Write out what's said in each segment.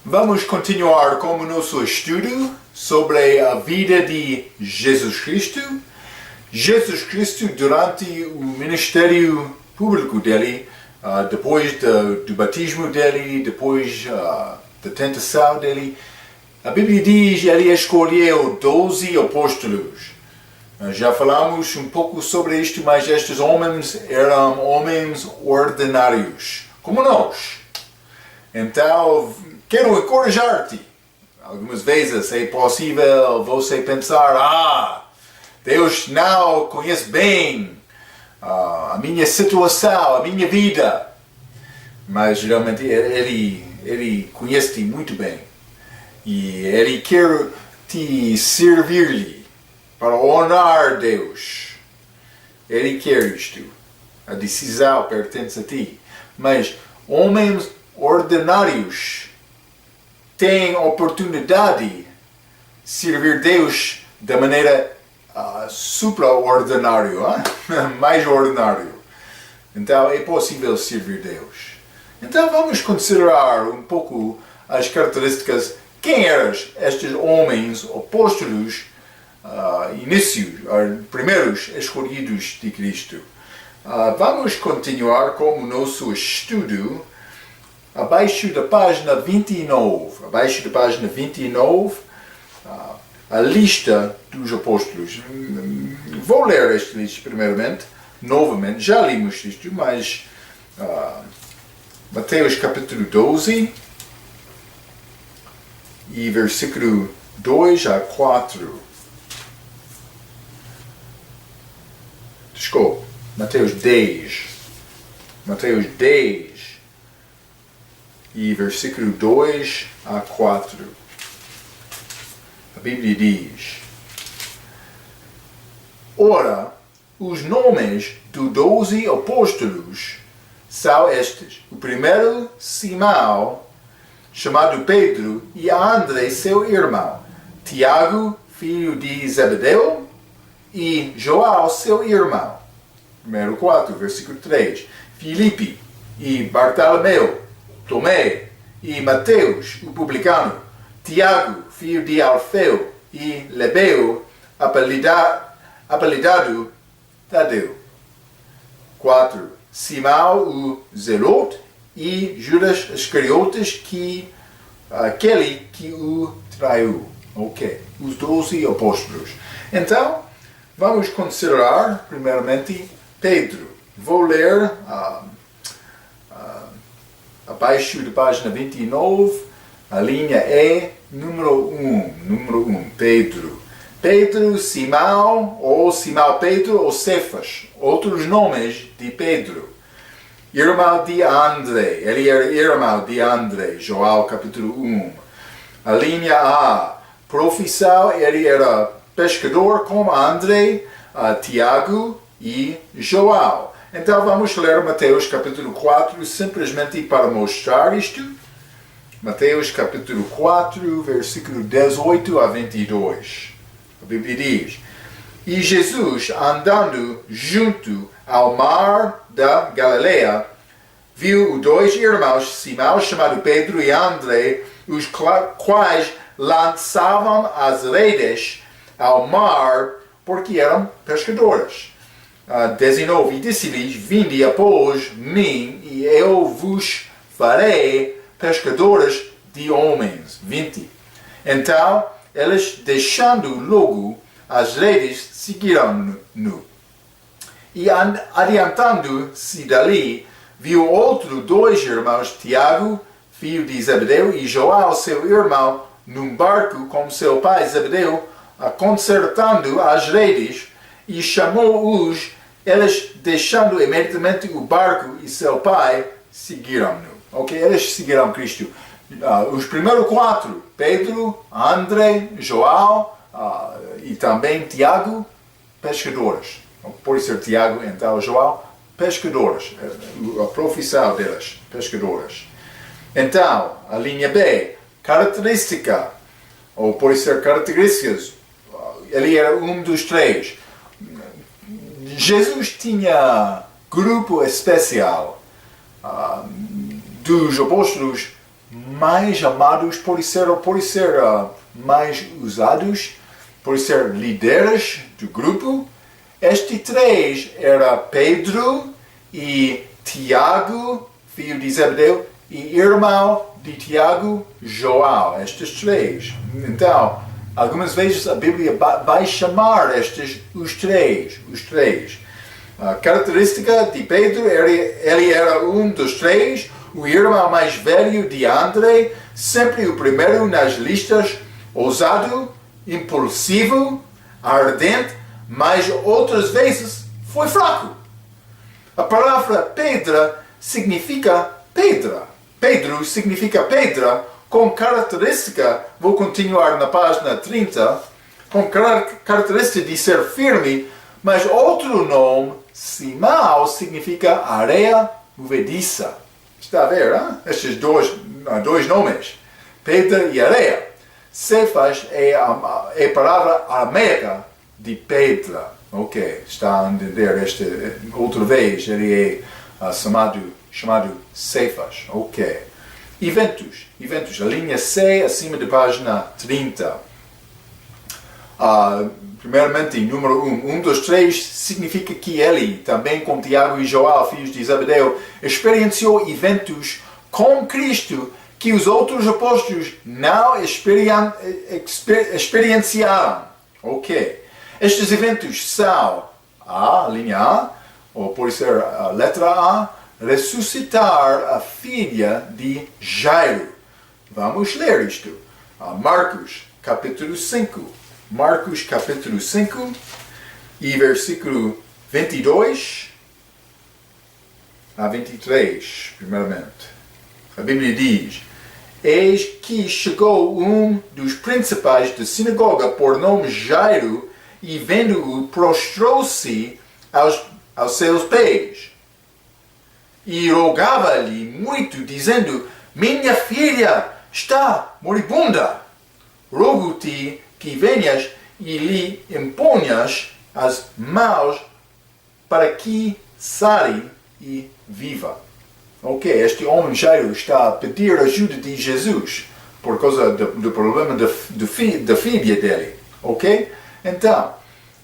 Vamos continuar com o nosso estudo sobre a vida de Jesus Cristo. Jesus Cristo, durante o ministério público dele, depois do batismo dele, depois da tentação dele, a Bíblia diz que ele escolheu 12 apóstolos. Já falamos um pouco sobre isto, mas estes homens eram homens ordinários, como nós. Então, quero encorajar-te. Algumas vezes é possível você pensar, Deus não conhece bem a minha situação, a minha vida. Mas geralmente Ele conhece-te muito bem. E Ele quer te servir-lhe para honrar Deus. Ele quer isto. A decisão pertence a ti. Mas homens ordinários têm oportunidade de servir Deus da maneira supra-ordinária, mais ordinário. Então é possível servir Deus. Então vamos considerar um pouco as características. Quem eram estes homens apóstolos, primeiros escolhidos de Cristo? Vamos continuar com o nosso estudo abaixo da página 29. Abaixo da página 29, a lista dos apóstolos. Vou ler esta lista primeiramente, novamente. Já limos isto, mas Mateus capítulo 12 e versículo 2 a 4. Desculpe, Mateus 10. Mateus 10 e versículo 2 a 4. A Bíblia diz: Ora, os nomes dos 12 apóstolos são estes. O primeiro, Simão, chamado Pedro, e André, seu irmão. Tiago, filho de Zebedeu, e João, seu irmão. Número 4, versículo 3. Filipe e Bartolomeu, Tomé e Mateus, o publicano. Tiago, filho de Alfeu, e Lebeu, apelidado Tadeu. 4. Simão, o Zelote, e Judas Iscariotes, aquele que o traiu. Ok, os 12 apóstolos. Então, vamos considerar, primeiramente, Pedro. Vou ler abaixo da página 29, a linha E, número 1, Pedro. Pedro, Simão, ou Simão Pedro, ou Cefas, outros nomes de Pedro. Irmão de André, ele era irmão de André, João capítulo 1. A linha A, profissão, ele era pescador como André, Tiago e João. Então vamos ler Mateus capítulo 4, simplesmente para mostrar isto. Mateus capítulo 4, versículo 18 a 22. A Bíblia diz: E Jesus, andando junto ao mar da Galileia, viu os 2 irmãos, Simão, chamado Pedro, e André, os quais lançavam as redes ao mar, porque eram pescadores. 19. E disse-lhes: Vinde após mim, e eu vos farei pescadores de homens. 20. Então, eles, deixando logo as redes, seguiram-no. E adiantando-se dali, viu outros 2 irmãos, Tiago, filho de Zebedeu, e João, seu irmão, num barco com seu pai Zebedeu, consertando as redes, e chamou-os. Eles, deixando imediatamente o barco e seu pai, seguiram-no. Ok, eles seguiram Cristo. Os primeiros 4, Pedro, André, João e também Tiago, pescadores. Pode ser Tiago, então João, pescadores. A profissão deles, pescadores. Então, a linha B, característica, ou pode ser características. Ele era um dos 3. Jesus tinha grupo especial dos apóstolos mais amados, podem ser mais usados, podem ser líderes do grupo. Estes três eram Pedro e Tiago, filho de Zebedeu, e irmão de Tiago, João. Estes três. Então, algumas vezes a Bíblia vai chamar os três. A característica de Pedro, ele era um dos três, o irmão mais velho de André, sempre o primeiro nas listas, ousado, impulsivo, ardente, mas outras vezes foi fraco. A palavra pedra significa pedra. Pedro significa pedra, com característica, vou continuar na página 30, com característica de ser firme, mas outro nome, Simão, significa areia movediça. Está a ver, hein? Estes dois nomes, pedra e areia. Cefas é a palavra aramaica de pedra. Ok, está a entender outra vez, ele é chamado Cefas. Ok. Eventos, a linha C acima da página 30. Primeiramente, número 1. Um dos três significa que ele, também com Tiago e João, filhos de Zebedeu, experienciou eventos com Cristo que os outros apóstolos não experienciaram. Ok. Estes eventos são a linha A, ou pode ser a letra A, ressuscitar a filha de Jairo. Vamos ler isto. Marcos, capítulo 5. Marcos, capítulo 5, e versículo 22 a 23, primeiramente. A Bíblia diz: Eis que chegou um dos principais da sinagoga, por nome Jairo, e vendo-o, prostrou-se aos seus pés. E rogava-lhe muito, dizendo: Minha filha está moribunda. Rogo-te que venhas e lhe imponhas as mãos para que sare e viva. Ok, este homem Jairo está a pedir ajuda de Jesus por causa do problema da filha dele. Ok? Então,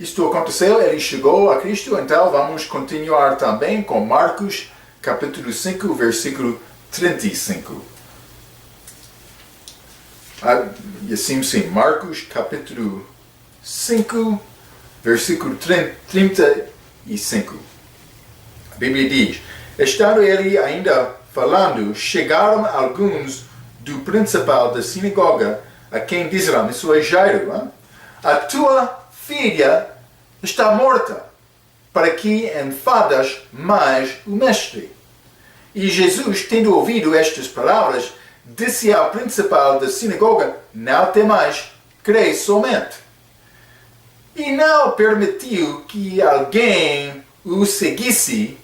isto aconteceu, ele chegou a Cristo, então vamos continuar também com Marcos, capítulo 5, versículo 35. E assim sim, Marcos, capítulo 5, versículo 35. A Bíblia diz: Estando ele ainda falando, chegaram alguns do principal da sinagoga, a quem disseram, isso é Jairo, hein? A tua filha está morta, para que enfadas mais o mestre? E Jesus, tendo ouvido estas palavras, disse ao principal da sinagoga: Não temais, crê somente. E não permitiu que alguém o seguisse,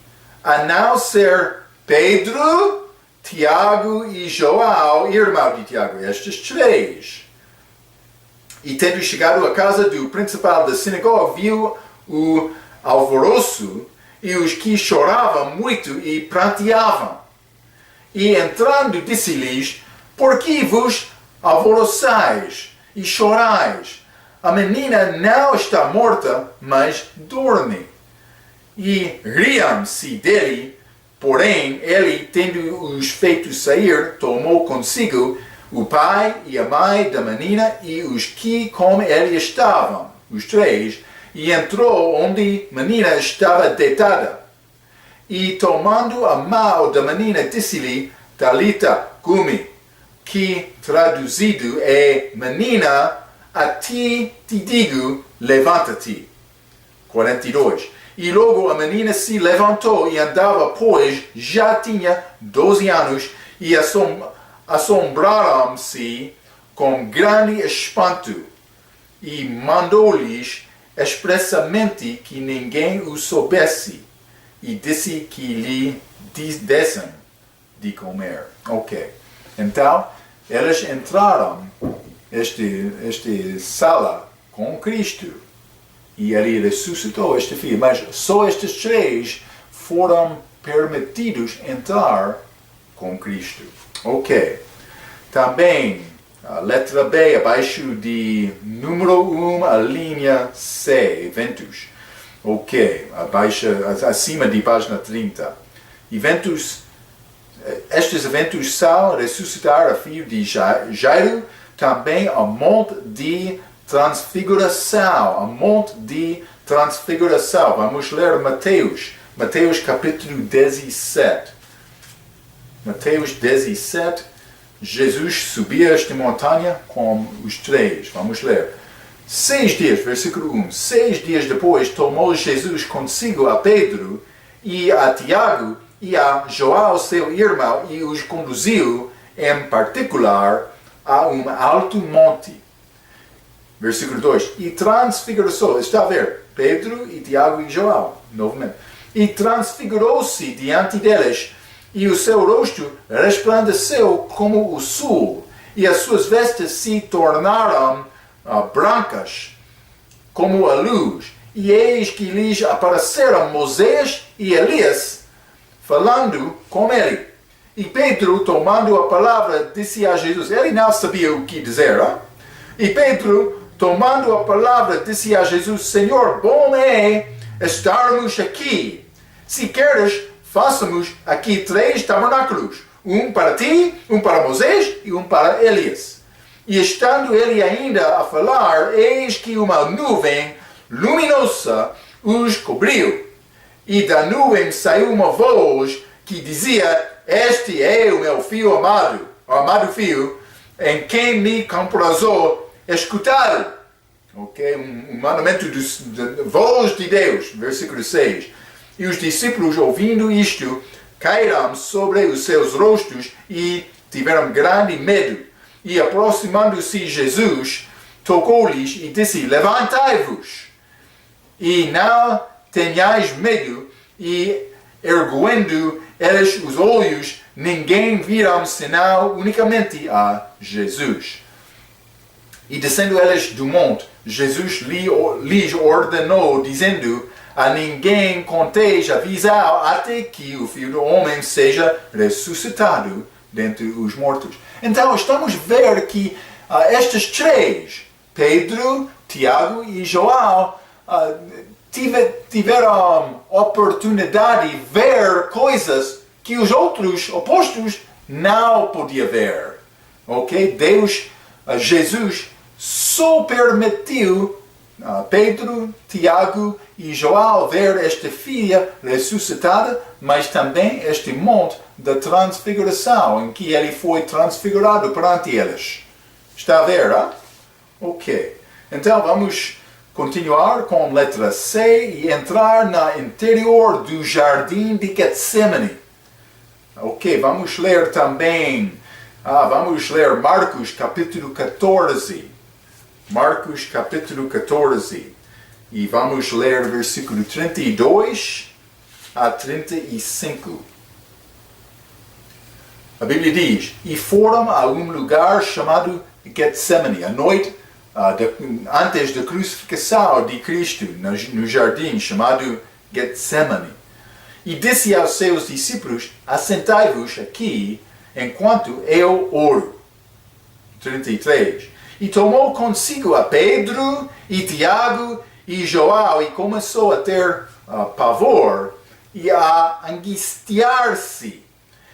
a não ser Pedro, Tiago e João, irmão de Tiago, estes três. E tendo chegado à casa do principal da sinagoga, viu o alvoroço e os que choravam muito e pranteavam. E entrando, disse-lhes: Por que vos alvoroçais e chorais? A menina não está morta, mas dorme. E riam-se dele, porém ele, tendo-os feito sair, tomou consigo o pai e a mãe da menina e os que com ele estavam, os três, e entrou onde a menina estava deitada. E tomando a mão da menina, disse-lhe: Talita cumi, que traduzido é: Menina, a ti te digo, levanta-te. 42. E logo a menina se levantou e andava, pois já tinha 12 anos, e assombraram-se com grande espanto. E mandou-lhes expressamente que ninguém o soubesse, e disse que lhe dessem de comer. Ok. Então, eles entraram esta sala com Cristo. E ele ressuscitou este filho. Mas só estes três foram permitidos entrar com Cristo. Ok. Também, a letra B, abaixo de número 1, a linha C, eventos. Ok, acima de página 30. Estes eventos são ressuscitar a filho de Jairo, também a monte de transfiguração. A monte de transfiguração. Vamos ler Mateus capítulo 17. Mateus 17. Jesus subia esta montanha com os três. Vamos ler. 6 dias, versículo 1. 6 dias depois tomou Jesus consigo a Pedro e a Tiago e a João, seu irmão, e os conduziu em particular a um alto monte. Versículo 2. E transfigurou-se, está a ver, Pedro e Tiago e João, novamente. E transfigurou-se diante deles, e o seu rosto resplandeceu como o sol, e as suas vestes se tornaram brancas como a luz. E eis que lhes apareceram Moisés e Elias, falando com ele. E Pedro, tomando a palavra, disse a Jesus, ele não sabia o que dizer, hein? E Pedro, tomando a palavra, disse a Jesus, Senhor, bom é estarmos aqui. Se queres, façamos aqui 3 tabernáculos, um para ti, um para Moisés e um para Elias. E estando ele ainda a falar, eis que uma nuvem luminosa os cobriu. E da nuvem saiu uma voz que dizia, este é o meu filho amado, o amado filho, em quem me comprazou escutá-lo. Ok? Um mandamento da voz de Deus, versículo 6. E os discípulos, ouvindo isto, caíram sobre os seus rostos e tiveram grande medo. E aproximando-se Jesus, tocou-lhes e disse, levantai-vos, e não tenhais medo. E erguendo eles os olhos, ninguém viram senão unicamente a Jesus. E descendo eles do monte, Jesus lhes ordenou, dizendo, a ninguém conteis a visão até que o Filho do Homem seja ressuscitado dentre os mortos. Então estamos a ver que estes 3, Pedro, Tiago e João, tiveram oportunidade de ver coisas que os outros opostos não podiam ver. Ok? Jesus só permitiu Pedro, Tiago e João ver esta filha ressuscitada, mas também este monte da transfiguração, em que ele foi transfigurado perante eles. Está a ver, hein? Ok. Então vamos continuar com letra C e entrar no interior do jardim de Getsemane. Ok, vamos ler também, vamos ler Marcos capítulo 14. Marcos capítulo 14. E vamos ler versículo 32 a 35. A Bíblia diz, e foram a um lugar chamado Getsemane, a noite antes da crucificação de Cristo, no jardim chamado Getsemane. E disse aos seus discípulos, assentai-vos aqui, enquanto eu oro. 33. E tomou consigo a Pedro e Tiago e João e começou a ter pavor e a angustiar-se.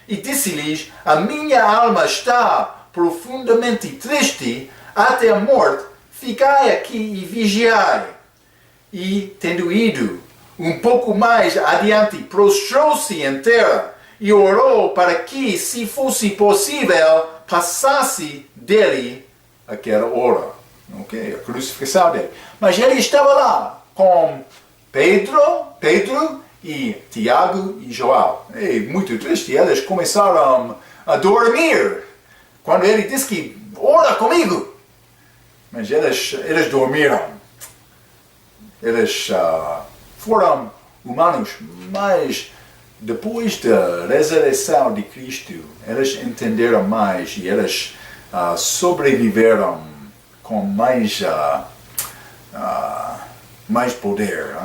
E disse-lhes, a minha alma está profundamente triste até a morte, ficai aqui e vigiai. E, tendo ido um pouco mais adiante, prostrou-se em terra e orou para que, se fosse possível, passasse dele aquela hora. Ok? A crucificação dele. Mas ele estava lá com Pedro e Tiago e João. E muito triste, eles começaram a dormir. Quando ele disse que, ora comigo. Mas eles dormiram. Eles foram humanos, mas depois da ressurreição de Cristo, eles entenderam mais e eles sobreviveram com mais poder,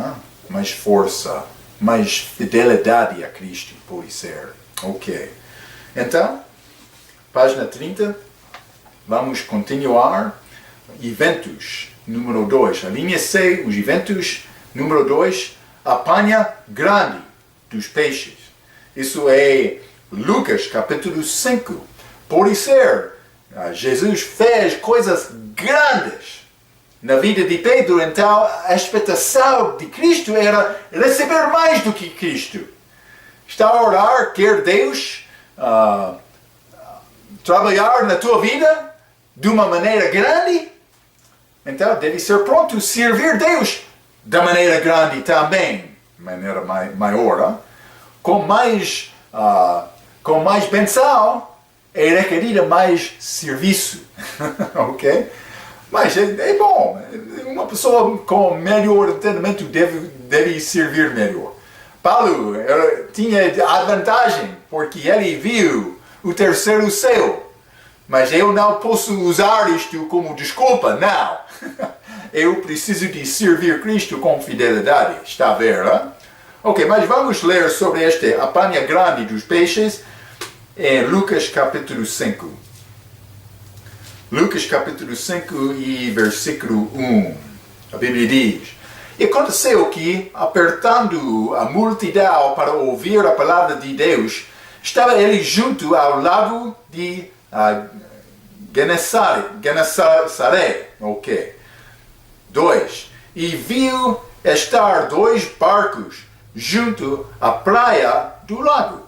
mais força, mais fidelidade a Cristo, pode ser. Ok. Então, página 30, Vamos continuar. Eventos, número 2. A linha C, os eventos, número 2. A panha grande dos peixes. Isso é Lucas, capítulo 5. Pode ser, Jesus fez coisas grandes na vida de Pedro, então a expectação de Cristo era receber mais do que Cristo. Está a orar, quer Deus trabalhar na tua vida de uma maneira grande? Então deve ser pronto a servir Deus da maneira grande também, maneira maior. Com mais benção, é requerida mais serviço. Ok? Mas é bom. Uma pessoa com melhor entendimento deve servir melhor. Paulo tinha a vantagem, porque ele viu o terceiro céu. Mas eu não posso usar isto como desculpa, não. Eu preciso de servir Cristo com fidelidade. Está a ver, hein? Ok, mas vamos ler sobre a panha grande dos peixes em Lucas capítulo 5. Lucas capítulo 5 e versículo 1. A Bíblia diz: E aconteceu que, apertando a multidão para ouvir a palavra de Deus, estava ele junto ao lago de Genesaré. Ok. 2. E viu estar 2 barcos junto à praia do lago.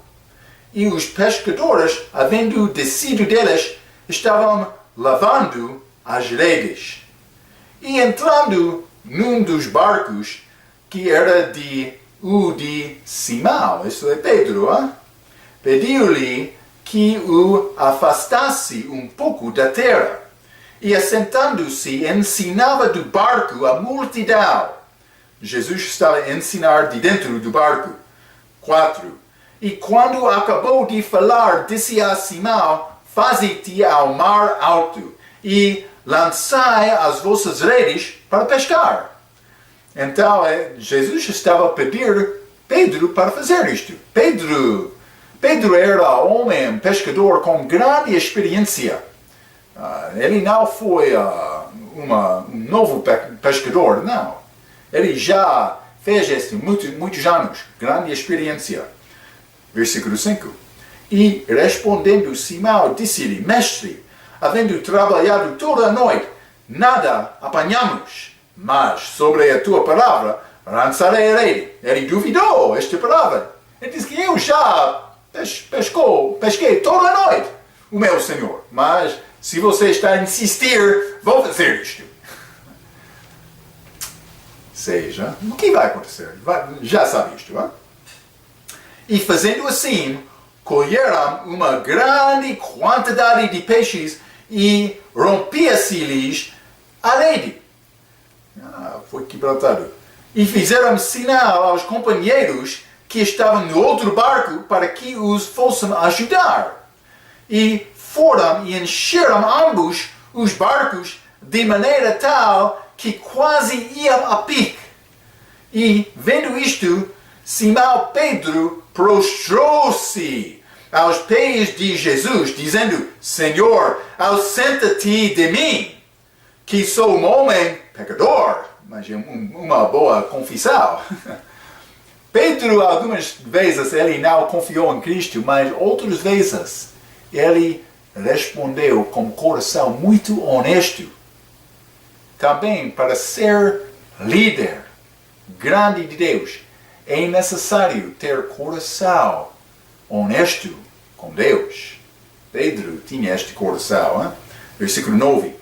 E os pescadores, havendo descido deles, estavam lavando as redes. E entrando num dos barcos, que era de Simão, isso é Pedro, pediu-lhe que o afastasse um pouco da terra. E assentando-se, ensinava do barco a multidão. Jesus estava a ensinar de dentro do barco. 4. E quando acabou de falar, disse a Simão: Faze-te ao mar alto e lançai as vossas redes para pescar. Então, Jesus estava a pedir Pedro para fazer isto. Pedro era um pescador com grande experiência. Ele não foi um novo pescador, não. Ele já fez isso muitos anos, grande experiência. Versículo 5. E respondendo Simão, disse-lhe: Mestre, havendo trabalhado toda a noite, nada apanhamos, mas sobre a tua palavra lançarei a rede. Ele duvidou esta palavra. Ele disse que eu já pesquei toda a noite, o meu Senhor. Mas se você está a insistir, vou fazer isto. Seja, o que vai acontecer? Já sabe isto, não? E fazendo assim, colheram uma grande quantidade de peixes e rompia-se-lhes a rede. Foi quebrantado. E fizeram sinal aos companheiros que estavam no outro barco para que os fossem ajudar. E foram e encheram ambos os barcos de maneira tal que quase iam a pique. E, vendo isto, Simão Pedro prostrou-se aos pés de Jesus, dizendo: Senhor, ausenta-te de mim, que sou um homem pecador. Mas é uma boa confissão. Pedro, algumas vezes, ele não confiou em Cristo, mas outras vezes, ele respondeu com coração muito honesto. Também, para ser líder grande de Deus, é necessário ter coração honesto com Deus. Pedro tinha este coração. Hein? Versículo 9.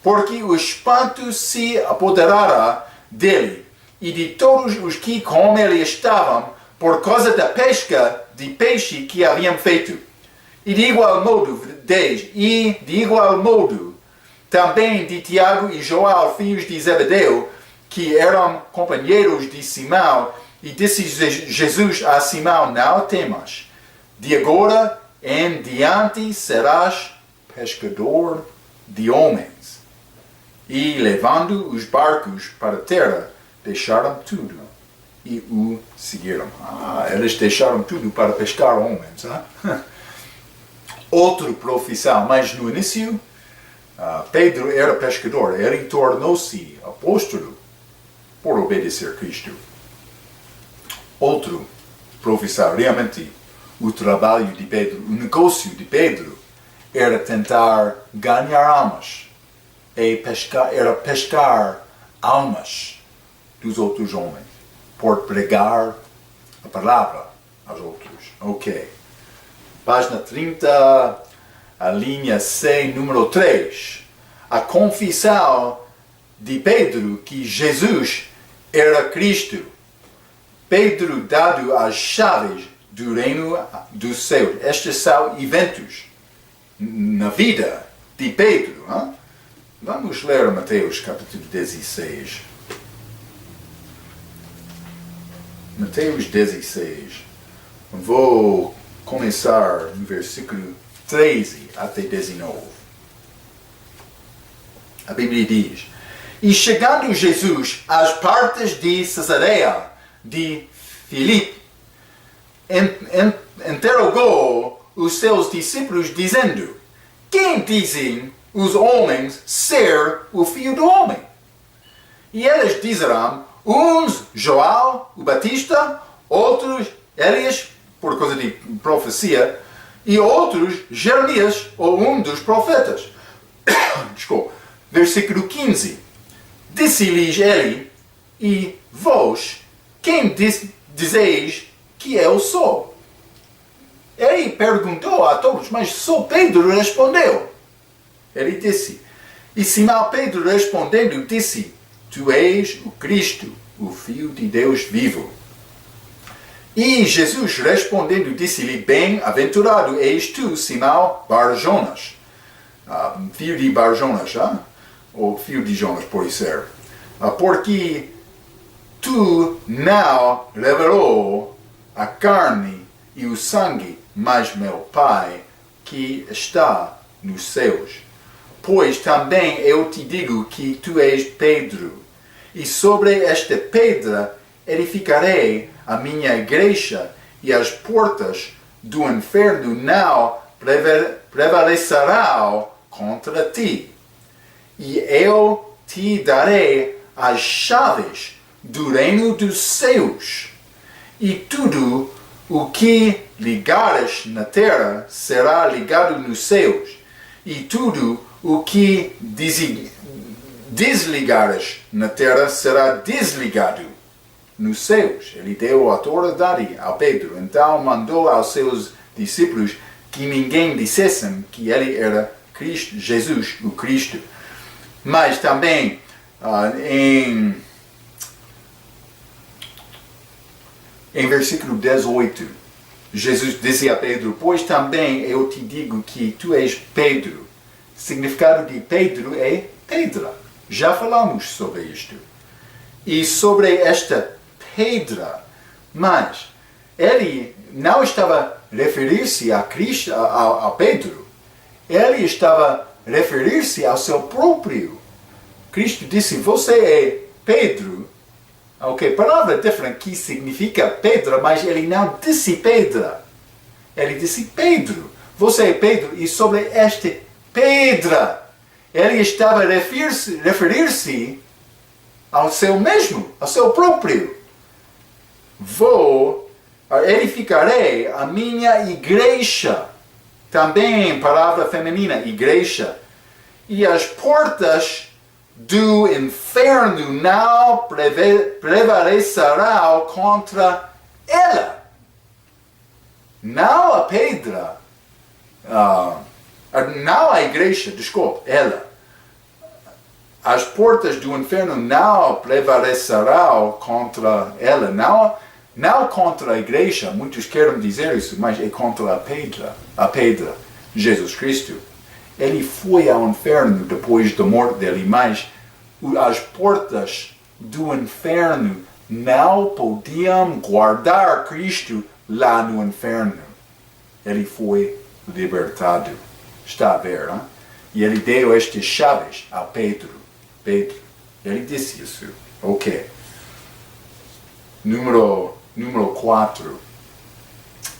Porque o espanto se apoderara dele e de todos os que com ele estavam, por causa da pesca de peixe que haviam feito. E de igual modo, 10, e de igual modo, também de Tiago e João, filhos de Zebedeu, que eram companheiros de Simão, e disse Jesus a Simão: Não temas, de agora em diante serás pescador de homens. E levando os barcos para a terra, deixaram tudo e o seguiram. Eles deixaram tudo para pescar homens. Outra profissão, mas no início Pedro era pescador, ele tornou-se apóstolo por obedecer a Cristo. Outro professor, realmente, o trabalho de Pedro, o negócio de Pedro, era tentar ganhar almas. Era pescar almas dos outros homens, por pregar a palavra aos outros. Ok. Página 30, a linha C, número 3. A confissão de Pedro que Jesus era Cristo. Pedro dado as chaves do reino dos céus. Estes são eventos na vida de Pedro. Hein? Vamos ler Mateus capítulo 16. Mateus 16. Vou começar no versículo 13 até 19. A Bíblia diz: E chegando Jesus às partes de Cesareia de Filipe, interrogou os seus discípulos, dizendo: Quem dizem os homens ser o Filho do Homem? E eles disseram: uns João o Batista, outros Elias, por causa de profecia, e outros Jeremias, ou um dos profetas. Desculpa. Versículo 15. Disse-lhes ele: E vós, quem dizeis que eu sou? Ele perguntou a todos, mas só Pedro respondeu. Ele disse, e Simão Pedro respondendo disse: Tu és o Cristo, o Filho de Deus vivo. E Jesus respondendo disse-lhe: Bem-aventurado és tu, Simão Bar-Jonas, filho de Bar-Jonas, ou filho de Jonas, pode ser, porque tu não revelou a carne e o sangue, mas meu Pai que está nos céus. Pois também eu te digo que tu és Pedro, e sobre esta pedra edificarei a minha igreja, e as portas do inferno não prevalecerão contra ti. E eu te darei as chaves do reino dos céus, e tudo o que ligares na terra será ligado nos céus, e tudo o que desligares na terra será desligado nos céus. Ele deu autoridade a Pedro, então mandou aos seus discípulos que ninguém dissessem que ele era Cristo, Jesus, o Cristo. Mas também em versículo 18, Jesus disse a Pedro: Pois também eu te digo que tu és Pedro. O significado de Pedro é pedra. Já falamos sobre isto. E sobre esta pedra, mas ele não estava a referir-se a Cristo, a Pedro. Ele estava a referir-se ao seu próprio. Cristo disse: Você é Pedro. Ok, palavra diferente que significa pedra, mas ele não disse pedra. Ele disse Pedro. Você é Pedro, e sobre esta pedra, ele estava a referir-se ao seu mesmo, ao seu próprio. Edificarei a minha igreja. Também palavra feminina, igreja. E as portas do inferno não prevalecerão contra ela. Não a pedra, não a igreja, desculpe, ela. As portas do inferno não prevalecerão contra ela. Não contra a igreja, muitos querem dizer isso, mas é contra a pedra, Jesus Cristo. Ele foi ao inferno depois da morte dele, mas as portas do inferno não podiam guardar Cristo lá no inferno. Ele foi libertado. Está a ver, hein? E ele deu estas chaves a Pedro. Ele disse isso. Ok. Número 4.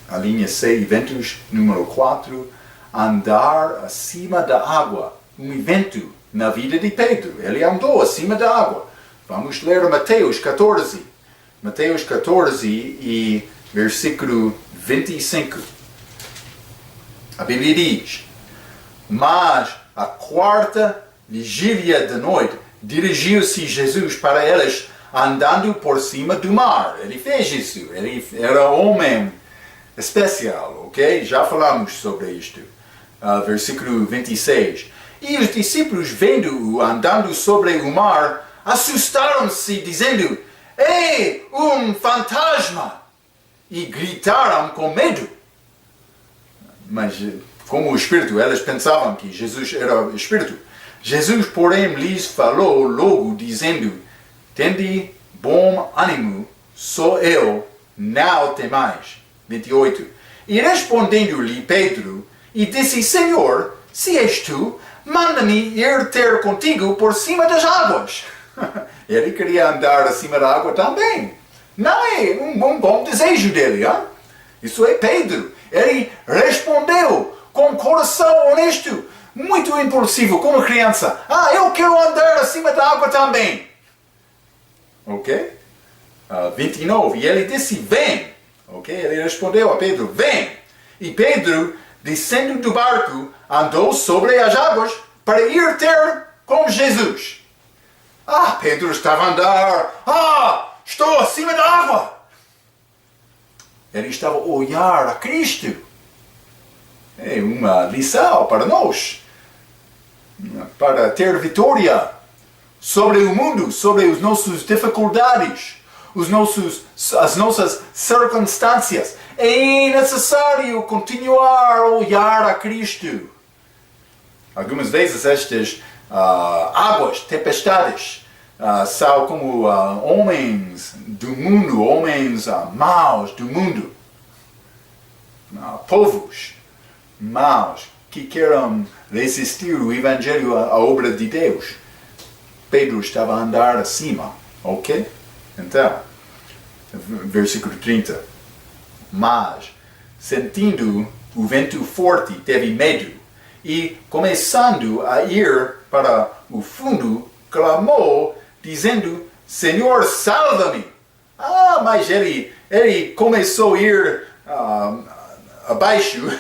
A linha C, eventos. Número 4. Andar acima da água um evento na vida de Pedro. Ele andou acima da água. Vamos ler Mateus 14. Mateus 14 e versículo 25. A Bíblia diz: mas à quarta vigília da noite, dirigiu-se Jesus para eles, andando por cima do mar. Ele fez isso. Ele era homem especial, ok? Já falamos sobre isto. Versículo 26. E os discípulos, vendo-o andando sobre o mar, assustaram-se, dizendo: ei, um fantasma! E gritaram com medo. Mas, como o Espírito, eles pensavam que Jesus era o Espírito. Jesus, porém, lhes falou logo, dizendo: tende bom ânimo, sou eu, não temais. 28. E respondendo-lhe Pedro, e disse: Senhor, se és tu, manda-me ir ter contigo por cima das águas. Ele queria andar acima da água também. Não é um bom desejo dele, hein? Isso é Pedro. Ele respondeu com coração honesto, muito impulsivo, como criança. Eu quero andar acima da água também. Ok? 29. E ele disse: vem. Ok? Ele respondeu a Pedro: vem. E Pedro, descendo do barco, andou sobre as águas para ir ter com Jesus. Pedro estava a andar. Estou acima da água. Ele estava a olhar a Cristo. É uma lição para nós. Para ter vitória sobre o mundo, sobre as nossas dificuldades, as nossas circunstâncias. É necessário continuar a olhar a Cristo. Algumas vezes estas águas, tempestades, são como homens do mundo, homens maus do mundo, povos maus que querem resistir o Evangelho, a obra de Deus. Pedro estava a andar acima, ok? Então, versículo 30. Mas, sentindo o vento forte, teve medo e, começando a ir para o fundo, clamou, dizendo: Senhor, salva-me! Mas ele começou a ir abaixo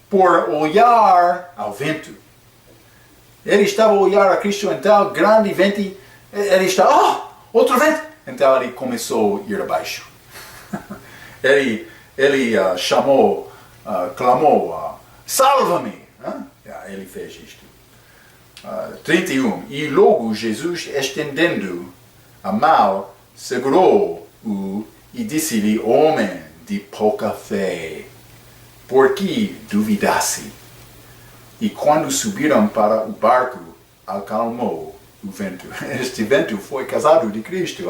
por olhar ao vento. Ele estava a olhar a Cristo, então, grande vento, ele está, outro vento! Então ele começou a ir abaixo. Ele chamou, clamou, salva-me! Ele fez isto. 31. E logo Jesus, estendendo a mão, segurou-o e disse-lhe: homem de pouca fé, por que duvidasse? E quando subiram para o barco, acalmou o vento. Este vento foi casado de Cristo.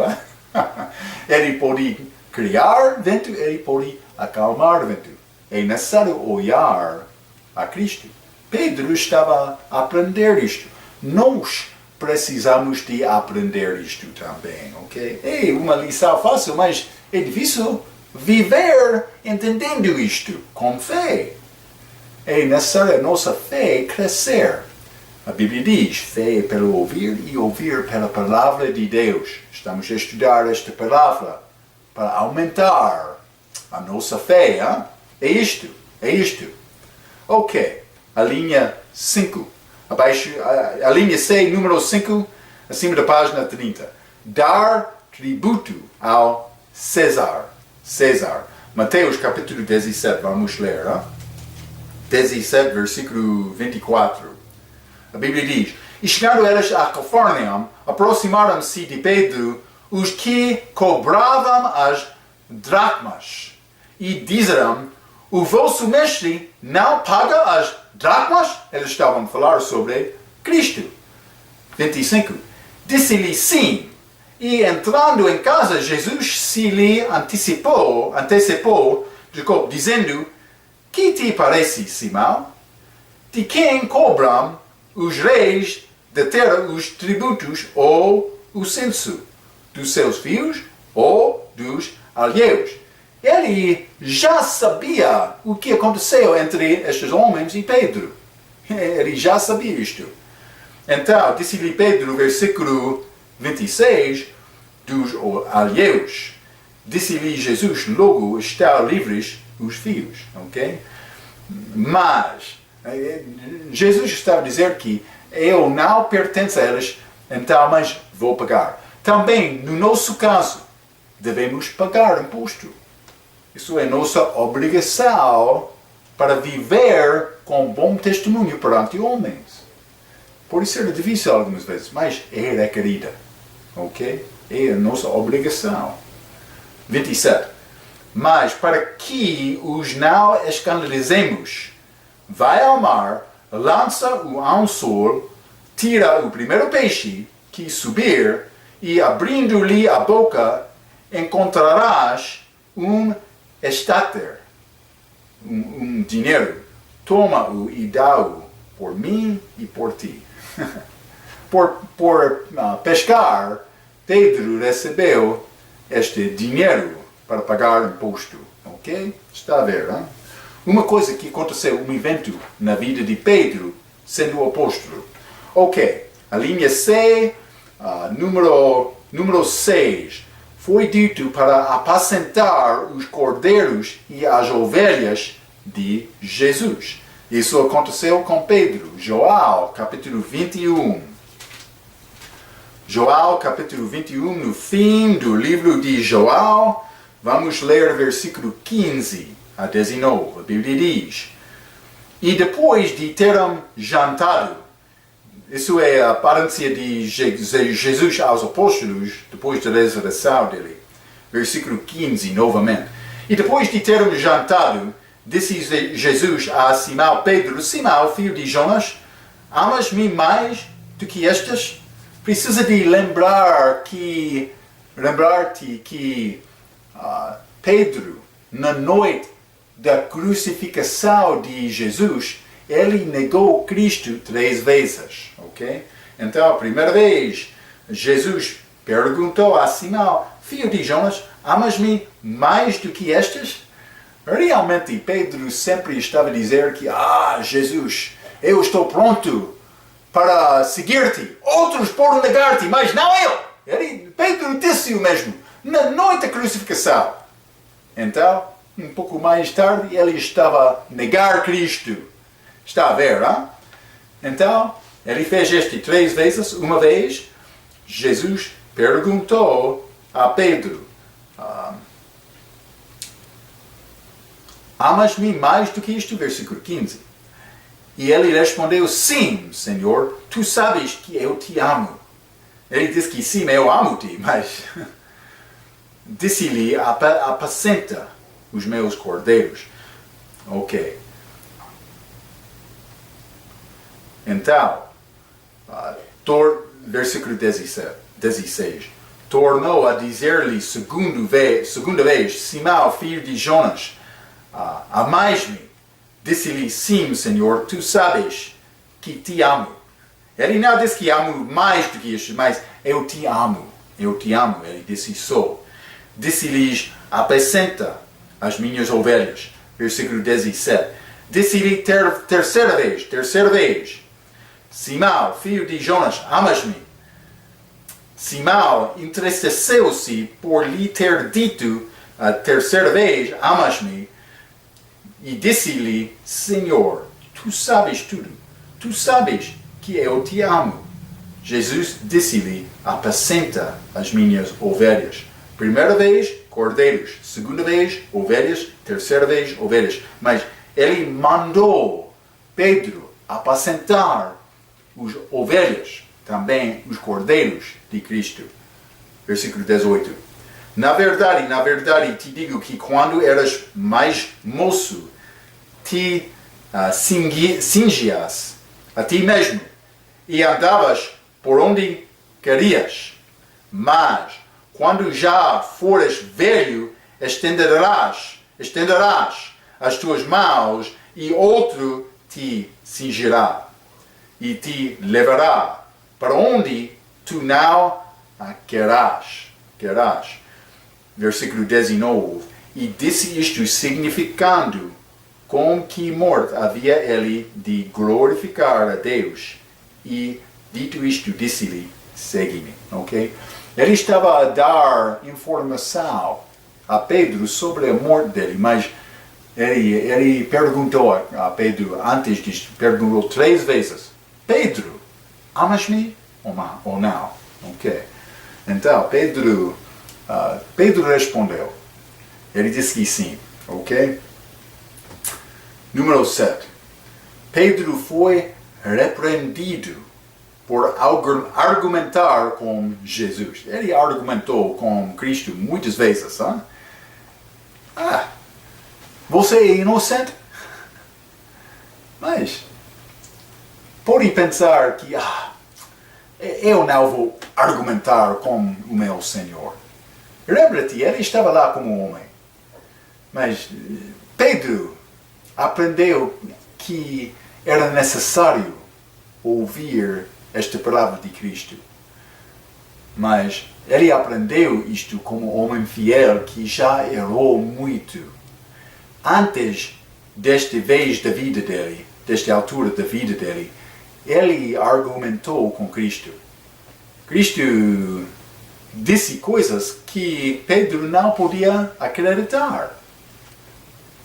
Ele pode criar vento, ele pode acalmar vento. É necessário olhar a Cristo. Pedro estava a aprender isto. Nós precisamos de aprender isto também, ok? É uma lição fácil, mas é difícil viver entendendo isto com fé. É necessário a nossa fé crescer. A Bíblia diz: fé é pelo ouvir e ouvir pela palavra de Deus. Estamos a estudar esta palavra para aumentar a nossa fé. Hein? É isto. Ok, a linha 5. Abaixo, a linha C, número 5, acima da página 30. Dar tributo ao César. Mateus capítulo 17, vamos ler. 17, versículo 24. A Bíblia diz: e chegando eles a Cafarnaum, aproximaram-se de Pedro os que cobravam as dracmas, e disseram: o vosso mestre não paga as dracmas? Eles estavam a falar sobre Cristo. 25. Disse-lhe sim. E entrando em casa, Jesus se lhe antecipou, dizendo: que te parece, Simão? De quem cobram os reis da terra os tributos ou o censo? Dos seus filhos ou dos alheios? Ele já sabia o que aconteceu entre estes homens e Pedro. Ele já sabia isto. Então, disse-lhe Pedro, versículo 26, dos alheios. Disse-lhe Jesus, logo estão livres os filhos. Ok? Mas, Jesus está a dizer que eu não pertenço a eles, então, mas vou pagar. Também, no nosso caso, devemos pagar imposto. Isso é nossa obrigação para viver com bom testemunho perante homens. Pode ser difícil algumas vezes, mas é requerida. Ok? É a nossa obrigação. 27. Mas para que os não escandalizemos, vai ao mar, lança-o ao sol, tira o primeiro peixe que subir, e abrindo-lhe a boca, encontrarás um estáter, um dinheiro. Toma-o e dá-o por mim e por ti. por pescar, Pedro recebeu este dinheiro para pagar imposto. Ok? Está a ver, hein? Uma coisa que aconteceu, um evento na vida de Pedro, sendo apóstolo. Ok, a linha C, número 6. Foi dito para apacentar os cordeiros e as ovelhas de Jesus. Isso aconteceu com Pedro. João, capítulo 21. João, capítulo 21, no fim do livro de João, vamos ler versículo 15 a 19. A Bíblia diz: E depois de terem jantado, isso é a aparência de Jesus aos apóstolos, depois da ressurreição dele. Versículo 15, novamente. E depois de terem jantado, disse Jesus a Simão Pedro: Simão, filho de Jonas, amas-me mais do que estas? Precisa de lembrar-te que Pedro, na noite da crucificação de Jesus, ele negou Cristo 3 vezes. Ok? Então, a primeira vez, Jesus perguntou a Simão: Filho de Jonas, amas-me mais do que estas? Realmente, Pedro sempre estava a dizer que, Jesus, eu estou pronto para seguir-te. Outros podem negar-te, mas não eu. Pedro disse o mesmo, na noite da crucificação. Então, um pouco mais tarde, ele estava a negar Cristo. Está a ver, hein? Então, ele fez isto 3 vezes. Uma vez, Jesus perguntou a Pedro: Amas-me mais do que isto? Versículo 15. E ele respondeu: Sim, Senhor, tu sabes que eu te amo. Ele disse que sim, eu amo-te, mas disse-lhe: apacenta os meus cordeiros. Ok. Então, versículo 16. Tornou a dizer-lhe segunda vez: Simão, filho de Jonas, amais-me? Disse-lhe: Sim, Senhor, tu sabes que te amo. Ele não disse que amo mais do que isso, mas eu te amo. Eu te amo. Ele disse só. Disse-lhes: apacenta as minhas ovelhas. Versículo 17. Disse-lhe terceira vez. Simão, filho de Jonas, amas-me? Simão entristeceu-se por lhe ter dito a terceira vez: amas-me? E disse-lhe: Senhor, tu sabes tudo. Tu sabes que eu te amo. Jesus disse-lhe: apacenta as minhas ovelhas. Primeira vez, cordeiros. Segunda vez, ovelhas. Terceira vez, ovelhas. Mas ele mandou Pedro apacentar as ovelhas, também os cordeiros de Cristo. Versículo 18. Na verdade, te digo que quando eras mais moço, te cingias a ti mesmo e andavas por onde querias. Mas, quando já fores velho, estenderás as tuas mãos e outro te cingirá e te levará para onde tu não querás. Versículo 19. E disse isto significando com que morte havia ele de glorificar a Deus. E, dito isto, disse-lhe, segue-me, ok? Ele estava a dar informação a Pedro sobre a morte dele, mas ele perguntou a Pedro, antes disto, perguntou 3 vezes, Pedro, amas-me ou não? Ok. Então, Pedro respondeu. Ele disse que sim, ok? Número 7. Pedro foi repreendido por argumentar com Jesus. Ele argumentou com Cristo muitas vezes. Hein? Você é inocente? Mas pode pensar que eu não vou argumentar com o meu Senhor. Lembra-te, ele estava lá como homem. Mas Pedro aprendeu que era necessário ouvir esta palavra de Cristo. Mas ele aprendeu isto como homem fiel que já errou muito. Antes desta vez da vida dele, desta altura da vida dele, ele argumentou com Cristo. Cristo disse coisas que Pedro não podia acreditar.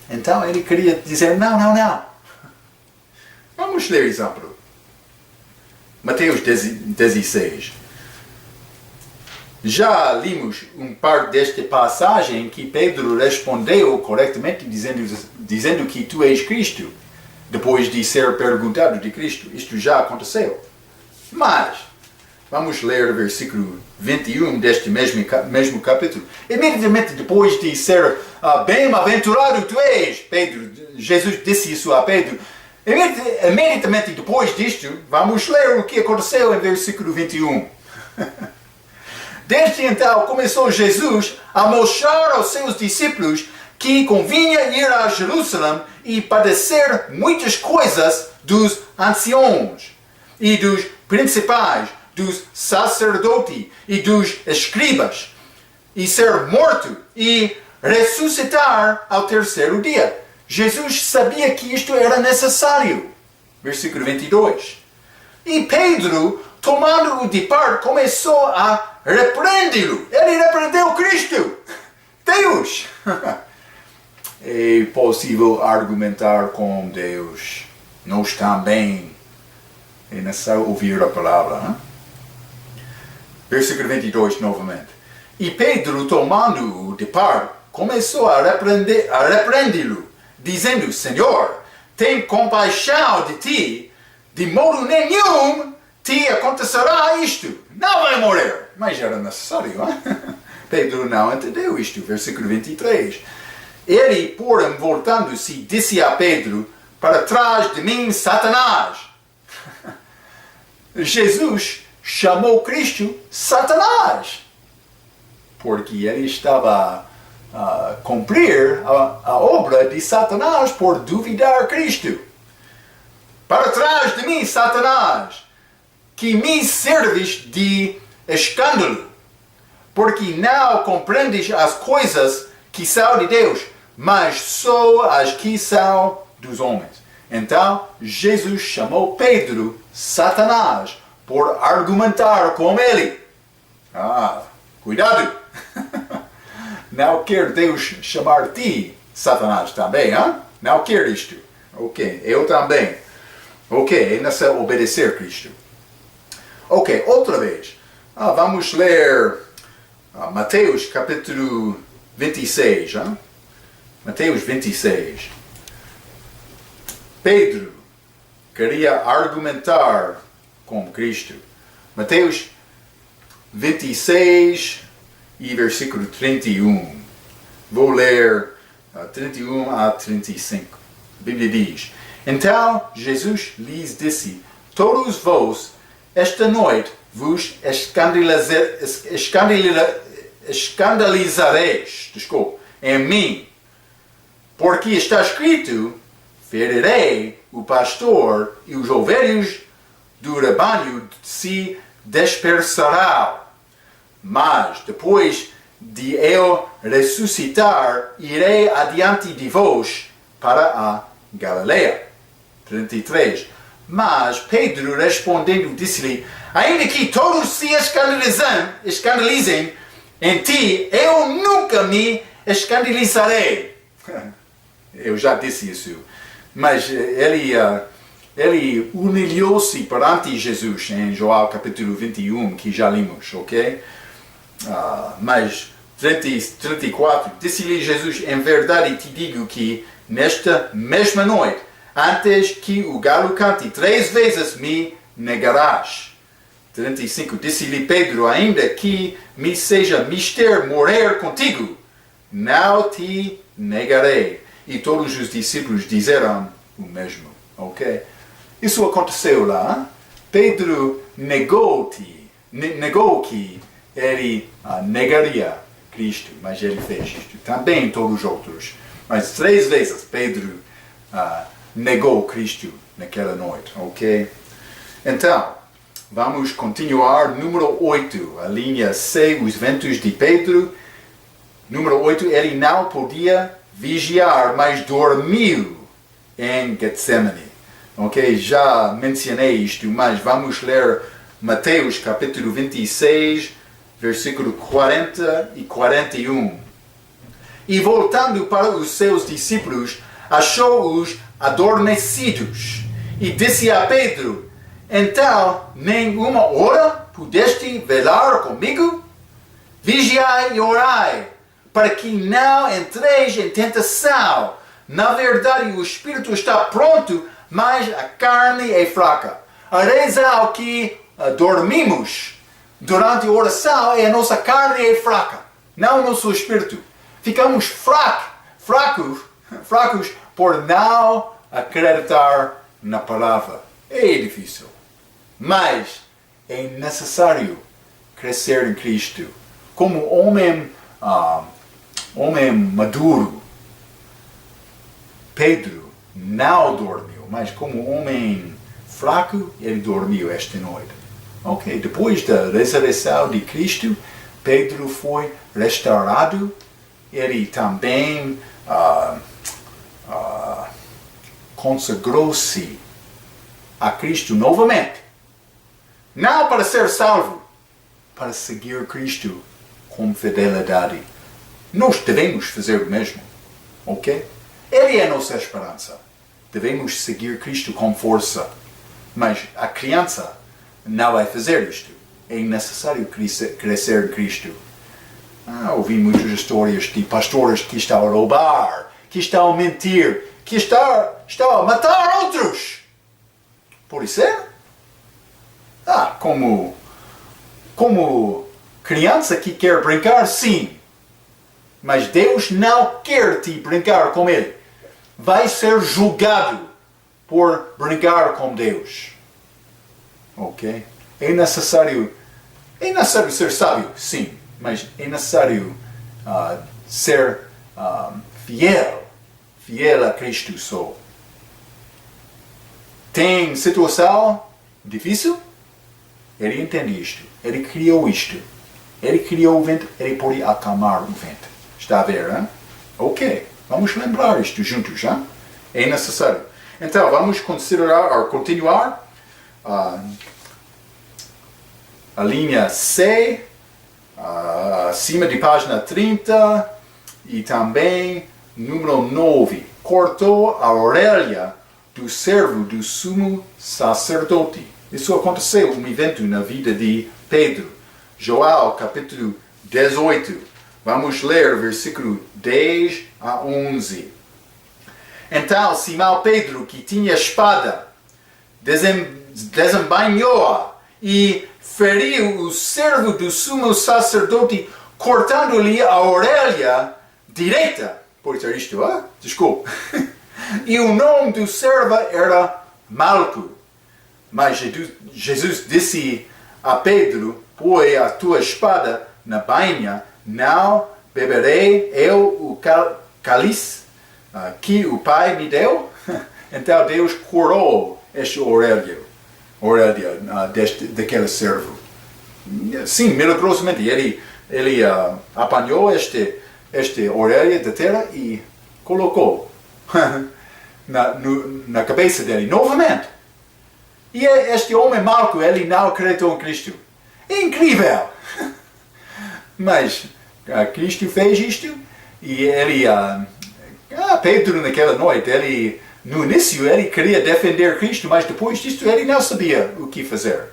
Então ele queria dizer, não. Vamos ler exemplo. Mateus 16. Já limos parte desta passagem que Pedro respondeu corretamente dizendo que tu és Cristo, depois de ser perguntado de Cristo. Isto já aconteceu. Mas, vamos ler o versículo 21 deste mesmo capítulo. Imediatamente depois de ser bem-aventurado tu és, Jesus disse isso a Pedro. Imediatamente depois disto, vamos ler o que aconteceu em versículo 21. Desde então começou Jesus a mostrar aos seus discípulos que convinha ir a Jerusalém e padecer muitas coisas dos anciãos e dos principais, dos sacerdotes e dos escribas, e ser morto e ressuscitar ao terceiro dia. Jesus sabia que isto era necessário. Versículo 22. E Pedro, tomando-o de parte, começou a repreendê-lo. Ele repreendeu Cristo. Deus. É possível argumentar com Deus. Nós também. É necessário ouvir a palavra. Hein? Versículo 22 novamente. E Pedro, tomando-o de parte, começou a repreendê-lo, dizendo, Senhor, tem compaixão de ti, de modo nenhum te acontecerá isto. Não vai morrer. Mas era necessário, hein? Pedro não entendeu isto. Versículo 23. Ele, porém, voltando-se, disse a Pedro, para trás de mim, Satanás. Jesus chamou Cristo Satanás. Porque ele estava a cumprir a obra de Satanás por duvidar Cristo. Para trás de mim, Satanás, que me serves de escândalo, porque não compreendes as coisas que são de Deus, mas só as que são dos homens. Então, Jesus chamou Pedro Satanás por argumentar com ele. Cuidado! Não quer Deus chamar-te Satanás também, hein? Não quer isto. Ok, eu também. Ok, é necessário obedecer Cristo. Ok, outra vez. Vamos ler Mateus capítulo 26. Hein? Mateus 26. Pedro queria argumentar com Cristo. Mateus 26 e versículo 31. Vou ler 31 a 35. A Bíblia diz, então Jesus lhes disse, todos vós esta noite vos escandalizareis em mim, porque está escrito, ferirei o pastor e os ovelhos do rebanho se dispersarão. Mas depois de eu ressuscitar, irei adiante de vós para a Galileia. 33. Mas Pedro respondendo disse-lhe, ainda que todos se escandalizem em ti, eu nunca me escandalizarei. Eu já disse isso. Mas ele humilhou-se perante Jesus em João capítulo 21, que já limos, ok? Mas 34, disse-lhe Jesus, em verdade te digo que nesta mesma noite, antes que o galo cante, 3 vezes me negarás. 35, disse-lhe Pedro, ainda que me seja mister morrer contigo, não te negarei. E todos os discípulos disseram o mesmo, ok? Isso aconteceu lá. Pedro negou que ele negaria Cristo, mas ele fez isto. Também todos os outros. Mas 3 vezes Pedro negou Cristo naquela noite, ok? Então, vamos continuar. Número 8, a linha C, os ventos de Pedro. Número 8, ele não podia vigiar, mas dormiu em Getsemane. Ok, já mencionei isto, mas vamos ler Mateus capítulo 26, versículo 40 e 41. E voltando para os seus discípulos, achou-os adormecidos e disse a Pedro, então, nem uma hora pudeste velar comigo? Vigiai e orai, para que não entreis em tentação. Na verdade, o espírito está pronto, mas a carne é fraca. A razão que dormimos durante a oração é a nossa carne é fraca, não o nosso espírito. Ficamos fracos por não acreditar na palavra. É difícil, mas é necessário crescer em Cristo. Como homem maduro, Pedro não dormiu, mas como homem fraco, ele dormiu esta noite. Ok, depois da ressurreição de Cristo, Pedro foi restaurado. Ele também consagrou-se a Cristo novamente. Não para ser salvo, para seguir Cristo com fidelidade. Nós devemos fazer o mesmo, ok? Ele é a nossa esperança. Devemos seguir Cristo com força. Mas a criança não vai fazer isto. É necessário crescer em Cristo. Ouvi muitas histórias de pastores que estão a roubar, que estão a mentir, que estão a matar outros. Pode ser? Como criança que quer brincar, sim. Mas Deus não quer te brincar com Ele. Vai ser julgado por brincar com Deus. Ok? É necessário ser sábio, sim. Mas é necessário ser fiel a Cristo só. Tem situação difícil? Ele entende isto. Ele criou isto. Ele criou o vento, ele pode acalmar o vento. Está a ver, hein? Ok. Vamos lembrar isto juntos, hein? É necessário. Então, vamos continuar a linha C, acima de página 30, e também número 9. Cortou a orelha do servo do sumo sacerdote. Isso aconteceu, um evento na vida de Pedro. João, capítulo 18. Vamos ler versículo 10 a 11. Então Simão Pedro, que tinha espada, desembainhou-a e feriu o servo do sumo sacerdote, cortando-lhe a orelha direita. Pode ser isto, desculpa. E o nome do servo era Malco. Mas Jesus disse a Pedro, põe a tua espada na bainha, não beberei eu o cálice que o Pai me deu. Então Deus curou esta orelha daquele servo. Sim, milagrosamente ele apanhou esta orelha da terra e colocou. na cabeça dele, novamente. E este homem Malco, ele não acreditou em Cristo. É incrível! Mas Cristo fez isto e ele, Pedro naquela noite, no início ele queria defender Cristo, mas depois disto ele não sabia o que fazer.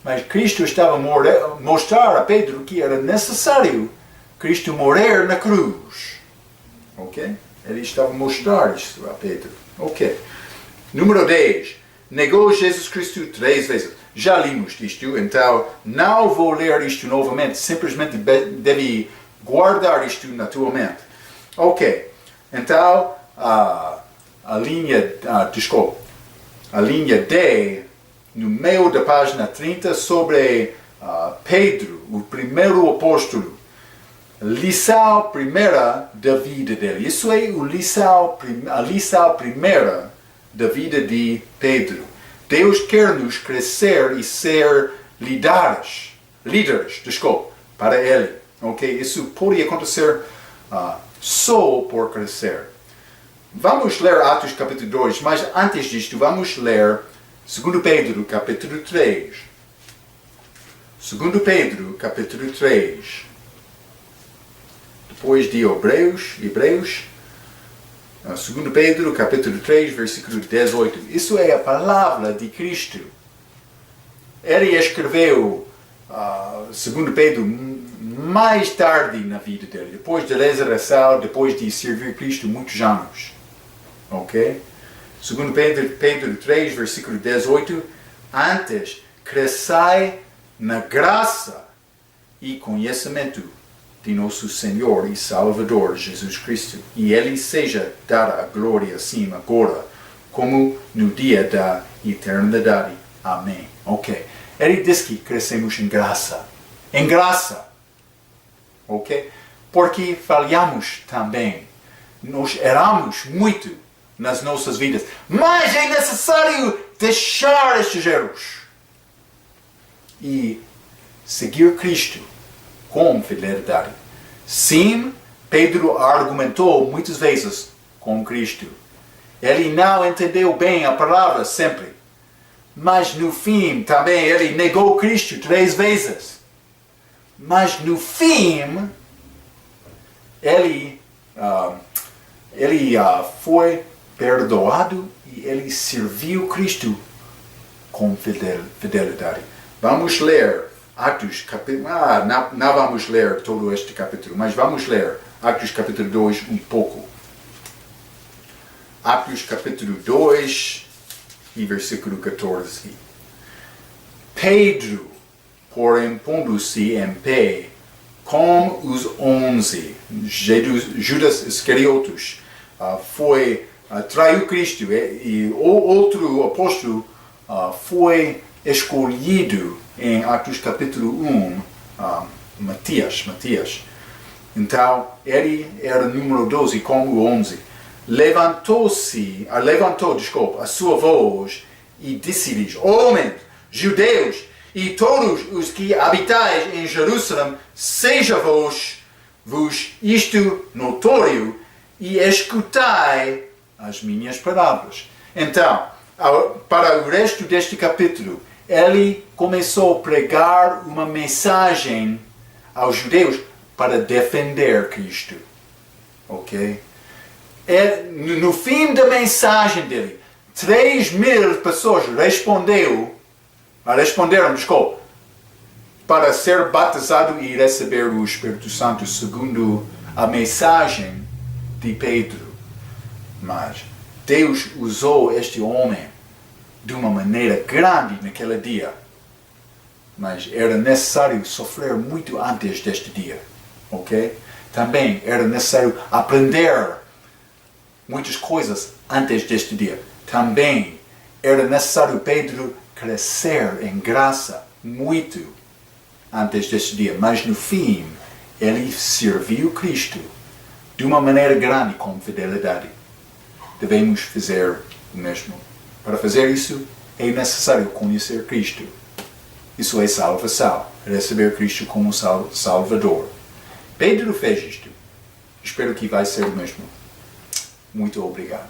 Mas Cristo estava a mostrar a Pedro que era necessário Cristo morrer na cruz. Ok? Ele estava a mostrar isto a Pedro. Ok. Número 10. Negou Jesus Cristo 3 vezes. Já limos isto, então não vou ler isto novamente. Simplesmente deve guardar isto na tua mente. Ok. Então, a linha D, no meio da página 30, sobre Pedro, o primeiro apóstolo. Lição primeira da vida dele. Isso é a lição primeira da vida de Pedro. Deus quer nos crescer e ser líderes, para Ele. Okay? Isso pode acontecer só por crescer. Vamos ler Atos capítulo 2, mas antes disto vamos ler 2 Pedro capítulo 3. 2 Pedro capítulo 3. Depois de Hebreus, 2 Pedro, capítulo 3, versículo 18. Isso é a palavra de Cristo. Ele escreveu 2 Pedro mais tarde na vida dele, depois da ressurreição, depois de servir Cristo muitos anos. Ok? 2 Pedro 3, versículo 18. Antes, crescei na graça e conhecimento de nosso Senhor e Salvador Jesus Cristo, e Ele seja dada a glória assim agora, como no dia da eternidade. Amém. Ok. Ele diz que crescemos em graça. Em graça. Ok? Porque falhamos também. Nós erramos muito nas nossas vidas. Mas é necessário deixar estes erros e seguir Cristo com fidelidade. Sim, Pedro argumentou muitas vezes com Cristo. Ele não entendeu bem a palavra sempre. Mas no fim também ele negou Cristo 3 vezes. Mas no fim ele foi perdoado e ele serviu Cristo com fidelidade. Vamos ler Atos capítulo... não vamos ler todo este capítulo, mas vamos ler Atos capítulo 2 um pouco. Atos capítulo 2 e versículo 14. Pedro, porém, pondo-se em pé com os 11, Judas Iscariotes, traiu Cristo e outro apóstolo foi escolhido em Atos capítulo 1, Matias. Então, ele era número 12 como 11. Levantou a sua voz e disse-lhes: homens, judeus e todos os que habitais em Jerusalém, seja-vos isto notório e escutai as minhas palavras. Então, para o resto deste capítulo, ele começou a pregar uma mensagem aos judeus para defender Cristo. Ok? No fim da mensagem dele, 3.000 pessoas responderam, para ser batizado e receber o Espírito Santo, segundo a mensagem de Pedro. Mas Deus usou este homem de uma maneira grande naquele dia. Mas era necessário sofrer muito antes deste dia. Ok? Também era necessário aprender muitas coisas antes deste dia. Também era necessário Pedro crescer em graça muito antes deste dia. Mas no fim, ele serviu Cristo de uma maneira grande com fidelidade. Devemos fazer o mesmo. Para fazer isso, é necessário conhecer Cristo. Isso é salvação. Receber Cristo como Salvador. Pedro fez isto. Espero que vai ser o mesmo. Muito obrigado.